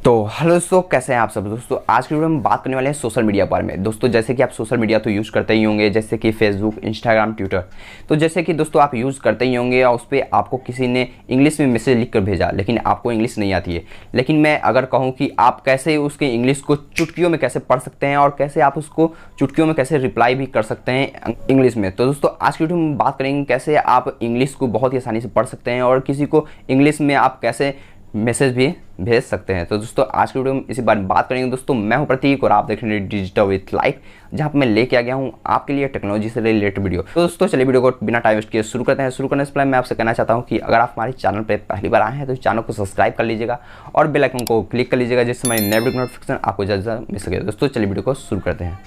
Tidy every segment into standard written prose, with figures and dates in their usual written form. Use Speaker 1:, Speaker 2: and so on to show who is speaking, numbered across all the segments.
Speaker 1: तो हेलो दोस्तों, कैसे हैं आप सब। दोस्तों आज की वीडियो में बात करने वाले हैं सोशल मीडिया पर में। दोस्तों जैसे कि आप सोशल मीडिया तो यूज़ करते ही होंगे, जैसे कि फेसबुक, इंस्टाग्राम, ट्विटर। तो जैसे कि दोस्तों आप यूज़ करते ही होंगे और उस पर आपको किसी ने इंग्लिश में मैसेज लिख कर भेजा, लेकिन आपको इंग्लिश नहीं आती है। लेकिन मैं अगर कहूँ कि आप कैसे उसके इंग्लिश को चुटकियों में कैसे पढ़ सकते हैं और कैसे आप उसको चुटकियों में कैसे रिप्लाई भी कर सकते हैं इंग्लिश में। तो दोस्तों आज की वीडियो में बात करेंगे कैसे आप इंग्लिश को बहुत ही आसानी से पढ़ सकते हैं और किसी को इंग्लिश में आप कैसे मैसेज भी भेज सकते हैं। तो दोस्तों आज की वीडियो में इसी बारे में बात करेंगे। दोस्तों मैं हूं प्रतीक और आप देख रहे हैं डिजिटल विथ लाइफ, जहां पर मैं लेके आ गया हूं आपके लिए टेक्नोलॉजी से रिलेटेड वीडियो। तो दोस्तों चलिए वीडियो को बिना टाइम वेस्ट किए शुरू करते हैं। शुरू करने से पहले मैं आपसे कहना चाहता हूं कि अगर आप हमारे चैनल पर पहली बार आए हैं तो चैनल को सब्सक्राइब कर लीजिएगा और बेल आइकन को क्लिक कर लीजिएगा, जिससे हमारी नई वीडियो नोटिफिकेशन आपको जल्द मिल सके। दोस्तों चलिए वीडियो को शुरू करते हैं।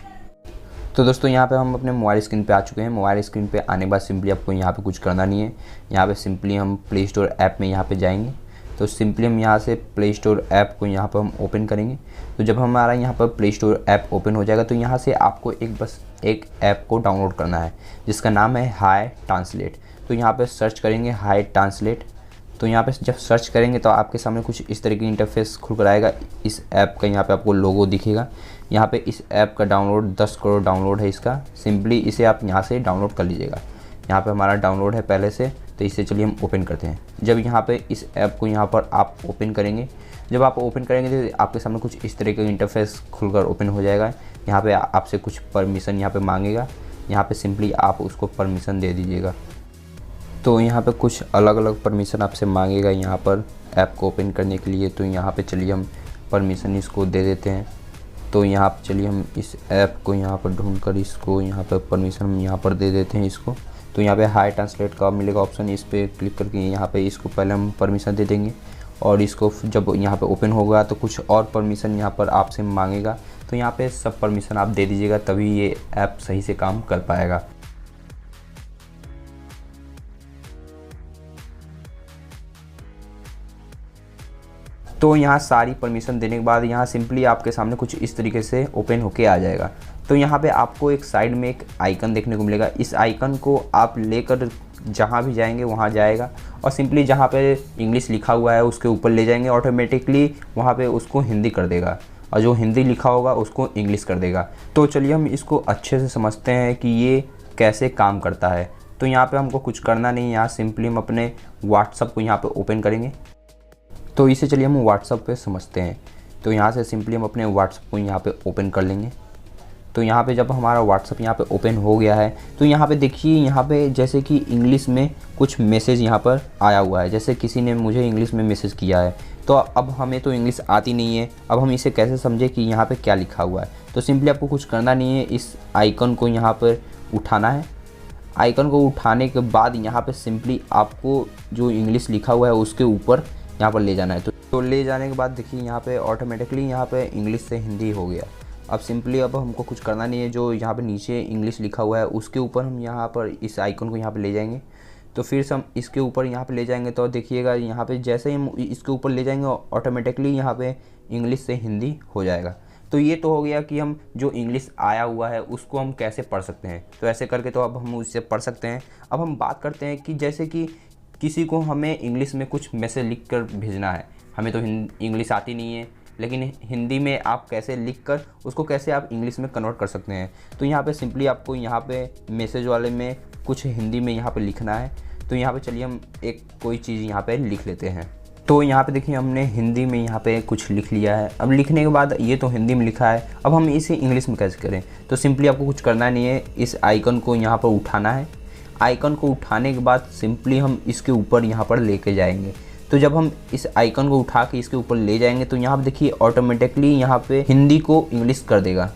Speaker 1: तो दोस्तों यहाँ पे हम अपने मोबाइल स्क्रीन पे आ चुके हैं। मोबाइल स्क्रीन पे आने के बाद सिंपली आपको यहाँ पे कुछ करना नहीं है। यहाँ पे सिंपली हम प्ले स्टोर ऐप में यहाँ पे जाएंगे। तो सिंपली हम यहाँ से प्ले स्टोर ऐप को यहाँ पर हम ओपन करेंगे। तो जब हमारा यहाँ पर प्ले स्टोर ऐप ओपन हो जाएगा तो यहाँ से आपको बस एक ऐप को डाउनलोड करना है, जिसका नाम है हाई ट्रांसलेट। तो यहाँ पर सर्च करेंगे हाई ट्रांसलेट। तो यहाँ पे जब सर्च करेंगे तो आपके सामने कुछ इस तरह की इंटरफेस खुल कर आएगा। इस ऐप का यहाँ पे आपको लोगो दिखेगा। यहाँ पे इस ऐप का डाउनलोड 10 करोड़ डाउनलोड है इसका। सिंपली इसे आप यहाँ से डाउनलोड कर लीजिएगा। यहाँ पे हमारा डाउनलोड है पहले से, तो इसे चलिए हम ओपन करते हैं। जब यहाँ पे इस ऐप को यहाँ पर आप ओपन करेंगे, जब आप ओपन करेंगे तो आपके सामने कुछ इस तरह का इंटरफेस खुलकर ओपन हो जाएगा। यहाँ पे आपसे कुछ परमिशन यहाँ पे मांगेगा। यहाँ पे सिंपली आप उसको परमिशन दे दीजिएगा। तो यहाँ पे कुछ अलग अलग परमिशन आपसे मांगेगा यहाँ पर ऐप को ओपन करने के लिए। तो यहाँ पे चलिए हम परमिशन इसको दे देते हैं। तो यहाँ पर चलिए हम इस ऐप को यहाँ पर ढूंढकर इसको यहाँ पर परमिशन हम यहाँ पर दे देते हैं इसको। तो यहाँ पे हाई ट्रांसलेट का मिलेगा ऑप्शन, इस पर क्लिक करके यहाँ पे इसको पहले हम परमिशन दे देंगे और इसको जब यहाँ पे ओपन होगा तो कुछ और परमिशन यहाँ पर आपसे मांगेगा। तो यहाँ पे सब परमिशन आप दे दीजिएगा, तभी ये ऐप सही से काम कर पाएगा। तो यहाँ सारी परमिशन देने के बाद यहाँ सिंपली आपके सामने कुछ इस तरीके से ओपन होके आ जाएगा। तो यहाँ पे आपको एक साइड में एक आइकन देखने को मिलेगा। इस आइकन को आप लेकर जहाँ भी जाएंगे वहाँ जाएगा और सिंपली जहाँ पे इंग्लिश लिखा हुआ है उसके ऊपर ले जाएंगे। ऑटोमेटिकली वहाँ पे उसको हिंदी कर देगा और जो हिंदी लिखा होगा उसको इंग्लिश कर देगा। तो चलिए हम इसको अच्छे से समझते हैं कि ये कैसे काम करता है। तो यहाँ पर हमको कुछ करना नहीं, यहाँ सिंपली हम अपने व्हाट्सअप को यहाँ पर ओपन करेंगे। तो इसे चलिए हम व्हाट्सअप पे समझते हैं। तो यहाँ से सिंपली हम अपने व्हाट्सअप को यहाँ पे ओपन कर लेंगे। तो यहाँ पे जब हमारा व्हाट्सअप यहाँ पे ओपन हो गया है तो यहाँ पे देखिए, यहाँ पे जैसे कि इंग्लिश में कुछ मैसेज यहाँ पर आया हुआ है। जैसे किसी ने मुझे इंग्लिश में मैसेज किया है। तो अब हमें तो इंग्लिश आती नहीं है, अब हम इसे कैसे समझे कि यहाँ पर क्या लिखा हुआ है। तो सिंपली आपको कुछ करना नहीं है, इस आइकन को यहाँ पर उठाना है। आइकन को उठाने के बाद यहाँ पर सिंपली आपको जो इंग्लिश लिखा हुआ है उसके ऊपर यहाँ पर ले जाना है। तो ले जाने के बाद देखिए यहाँ पे ऑटोमेटिकली यहाँ पे इंग्लिश से हिंदी हो गया। अब सिंपली अब हमको कुछ करना नहीं है, जो यहाँ पे नीचे इंग्लिश लिखा हुआ है उसके ऊपर हम यहाँ पर इस आइकन को यहाँ पे ले जाएंगे। तो फिर से हम इसके ऊपर यहाँ पे ले जाएंगे तो देखिएगा यहाँ पे जैसे ही हम इसके ऊपर ले जाएंगे ऑटोमेटिकली यहाँ पे इंग्लिश से हिंदी हो जाएगा। तो ये तो हो गया कि हम जो इंग्लिश आया हुआ है उसको हम कैसे पढ़ सकते हैं। तो ऐसे करके तो अब हम उससे पढ़ सकते हैं। अब हम बात करते हैं कि जैसे कि किसी को हमें इंग्लिश में कुछ मैसेज लिख कर भेजना है। हमें तो इंग्लिश आती नहीं है, लेकिन हिंदी में आप कैसे लिख कर उसको कैसे आप इंग्लिश में कन्वर्ट कर सकते हैं। तो यहाँ पे सिंपली आपको यहाँ पे मैसेज वाले में कुछ हिंदी में यहाँ पे लिखना है। तो यहाँ पे चलिए हम एक कोई चीज़ यहाँ पे लिख लेते हैं। तो यहाँ पे देखिए हमने हिंदी में यहाँ पे कुछ लिख लिया है। अब लिखने के बाद ये तो हिंदी में लिखा है, अब हम इसे इंग्लिश में कैसे करें। तो सिंपली आपको कुछ करना नहीं है, इस आइकन को यहाँ पर उठाना है। आइकन को उठाने के बाद सिंपली हम इसके ऊपर यहाँ पर लेके जाएंगे। तो जब हम इस आइकन को उठा के इसके ऊपर ले जाएंगे तो यहाँ पर देखिए ऑटोमेटिकली यहाँ पे हिंदी को इंग्लिश कर देगा।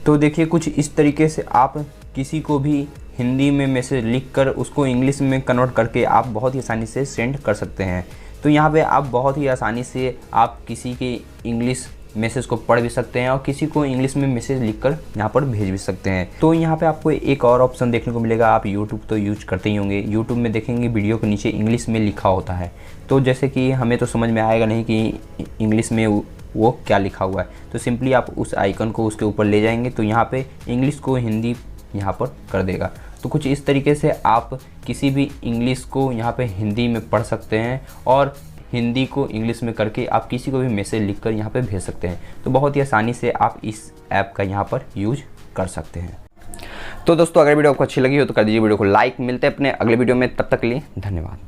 Speaker 1: तो देखिए कुछ इस तरीके से आप किसी को भी हिंदी में मैसेज लिख कर उसको इंग्लिश में कन्वर्ट करके आप बहुत ही आसानी से सेंड कर सकते हैं। तो यहाँ पे आप बहुत ही आसानी से आप किसी के इंग्लिश मैसेज को पढ़ भी सकते हैं और किसी को इंग्लिश में मैसेज लिखकर यहाँ पर भेज भी सकते हैं। तो यहाँ पे आपको एक और ऑप्शन देखने को मिलेगा। आप यूट्यूब तो यूज करते ही होंगे, यूट्यूब में देखेंगे वीडियो के नीचे इंग्लिश में लिखा होता है। तो जैसे कि हमें तो समझ में आएगा नहीं कि इंग्लिश में वो क्या लिखा हुआ है। तो सिंपली आप उस आइकन को उसके ऊपर ले जाएंगे तो यहाँ पर इंग्लिश को हिंदी यहाँ पर कर देगा। तो कुछ इस तरीके से आप किसी भी इंग्लिश को यहाँ पे हिंदी में पढ़ सकते हैं और हिंदी को इंग्लिश में करके आप किसी को भी मैसेज लिखकर यहाँ पे भेज सकते हैं। तो बहुत ही आसानी से आप इस ऐप का यहाँ पर यूज कर सकते हैं। तो दोस्तों अगर वीडियो आपको अच्छी लगी हो तो कर दीजिए वीडियो को लाइक। मिलते हैं अपने अगले वीडियो में, तब तक के लिए धन्यवाद।